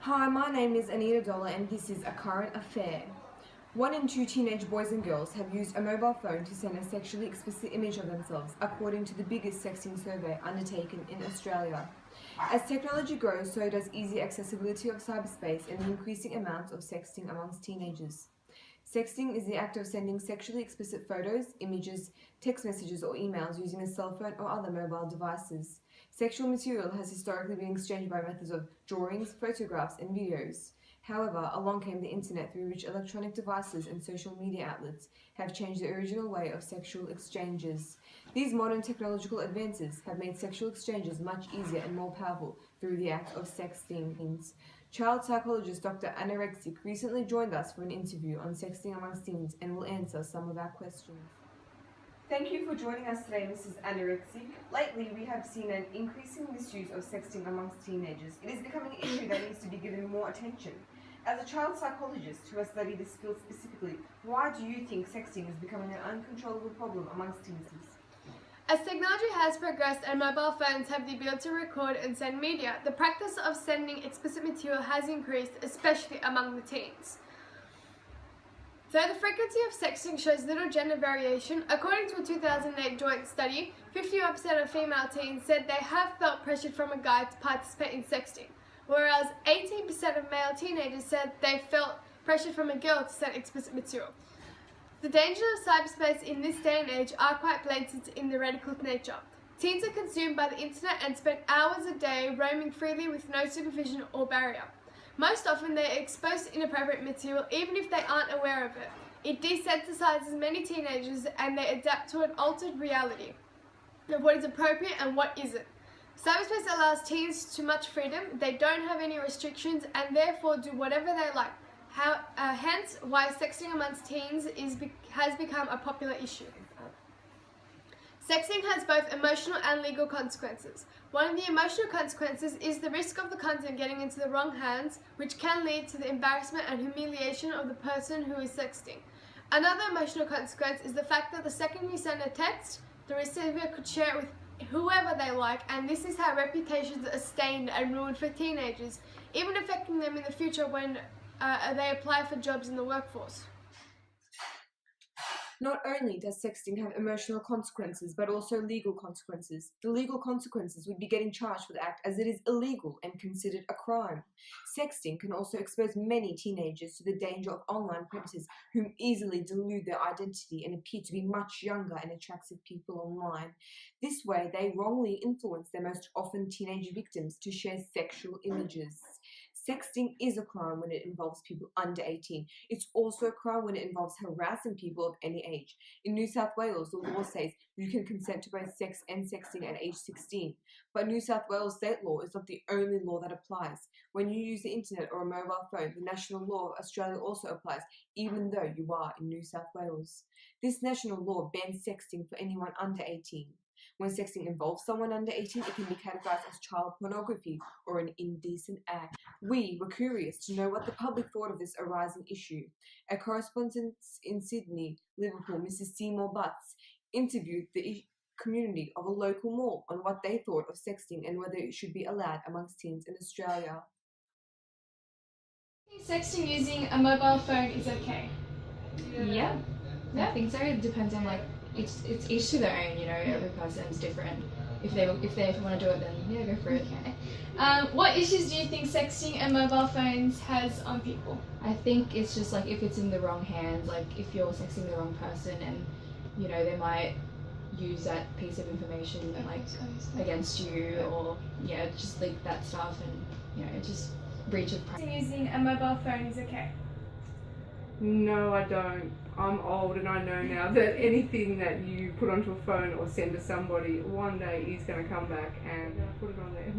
Hi, my name is Anita Dollar and this is A Current Affair. 1 in 2 teenage boys and girls have used a mobile phone to send a sexually explicit image of themselves, according to the biggest sexting survey undertaken in Australia. As technology grows, so does easy accessibility of cyberspace and the increasing amounts of sexting amongst teenagers. Sexting is the act of sending sexually explicit photos, images, text messages, or emails using a cell phone or other mobile devices. Sexual material has historically been exchanged by methods of drawings, photographs, and videos. However, along came the internet, through which electronic devices and social media outlets have changed the original way of sexual exchanges. These modern technological advances have made sexual exchanges much easier and more powerful through the act of sexting. Child psychologist Dr. Anorexic recently joined us for an interview on sexting amongst teens and will answer some of our questions. Thank you for joining us today, Mrs. Anorexic. Lately, we have seen an increasing misuse of sexting amongst teenagers. It is becoming an issue that needs to be given more attention. As a child psychologist who has studied this field specifically, why do you think sexting is becoming an uncontrollable problem amongst teens? As technology has progressed and mobile phones have the ability to record and send media, the practice of sending explicit material has increased, especially among the teens. Though the frequency of sexting shows little gender variation, according to a 2008 joint study, 51% of female teens said they have felt pressured from a guy to participate in sexting, whereas 18% of male teenagers said they felt pressured from a girl to send explicit material. The dangers of cyberspace in this day and age are quite blatant in their radical nature. Teens are consumed by the internet and spend hours a day roaming freely with no supervision or barrier. Most often they are exposed to inappropriate material even if they aren't aware of it. It desensitizes many teenagers and they adapt to an altered reality of what is appropriate and what isn't. Cyberspace allows teens too much freedom, they don't have any restrictions and therefore do whatever they like. Hence why sexting amongst teens has become a popular issue. Sexting has both emotional and legal consequences. One of the emotional consequences is the risk of the content getting into the wrong hands, which can lead to the embarrassment and humiliation of the person who is sexting. Another emotional consequence is the fact that the second you send a text, the receiver could share it with whoever they like, and this is how reputations are stained and ruined for teenagers, even affecting them in the future when they apply for jobs in the workforce. Not only does sexting have emotional consequences, but also legal consequences. The legal consequences would be getting charged for the act, as it is illegal and considered a crime. Sexting can also expose many teenagers to the danger of online predators who easily delude their identity and appear to be much younger and attractive people online. This way, they wrongly influence their most often teenage victims to share sexual images. Sexting is a crime when it involves people under 18. It's also a crime when it involves harassing people of any age. In New South Wales, the law says you can consent to both sex and sexting at age 16. But New South Wales state law is not the only law that applies. When you use the internet or a mobile phone, the national law of Australia also applies, even though you are in New South Wales. This national law bans sexting for anyone under 18. When sexting involves someone under 18, it can be categorised as child pornography or an indecent act. We were curious to know what the public thought of this arising issue. A correspondent in Sydney, Liverpool, Mrs. Seymour Butts, interviewed the community of a local mall on what they thought of sexting and whether it should be allowed amongst teens in Australia. Sexting using a mobile phone is okay. Yeah, I think so. It depends on it's each to their own. Every person's different. If they want to do it, then yeah, go for it. Okay. What issues do you think sexting and mobile phones has on people? I think it's just if it's in the wrong hands, if you're sexting the wrong person, and they might use that piece of information against you, or just leak that stuff, and just breach of privacy. Using a mobile phone is okay. No, I don't. I'm old and I know now that anything that you put onto a phone or send to somebody, one day is going to come back and put it on there.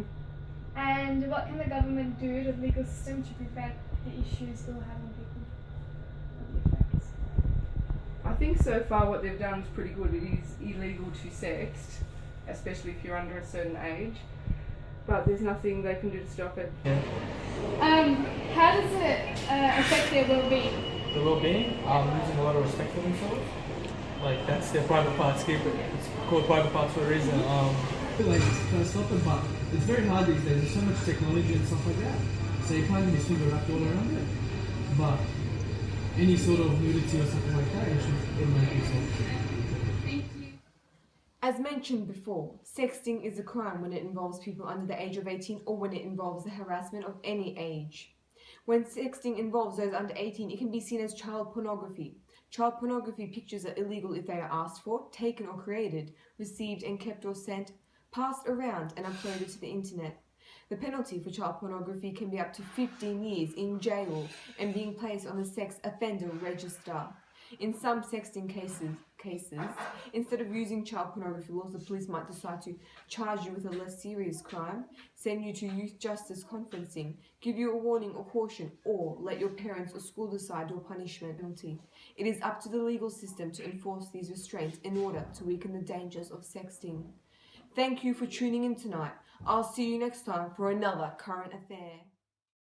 And what can the government do, the legal system, to prevent the issues it will have on people? I think so far what they've done is pretty good. It is illegal to sext, especially if you're under a certain age, but there's nothing they can do to stop it. How does it affect their well-being? The well-being, using a lot of respect for themselves. That's their private parts. It's called private parts for a reason. It's kind of stop it, but it's very hard these days. There's so much technology and stuff like that. So you can't just finger wrapped all around it. But any sort of nudity or something like that, it might be so. As mentioned before, sexting is a crime when it involves people under the age of 18 or when it involves the harassment of any age. When sexting involves those under 18, it can be seen as child pornography. Child pornography pictures are illegal if they are asked for, taken or created, received and kept or sent, passed around and uploaded to the internet. The penalty for child pornography can be up to 15 years in jail and being placed on the sex offender register. In some sexting cases, instead of using child pornography laws, the police might decide to charge you with a less serious crime, send you to youth justice conferencing, give you a warning or caution, or let your parents or school decide your punishment penalty. It is up to the legal system to enforce these restraints in order to weaken the dangers of sexting. Thank you for tuning in tonight. I'll see you next time for another current affair.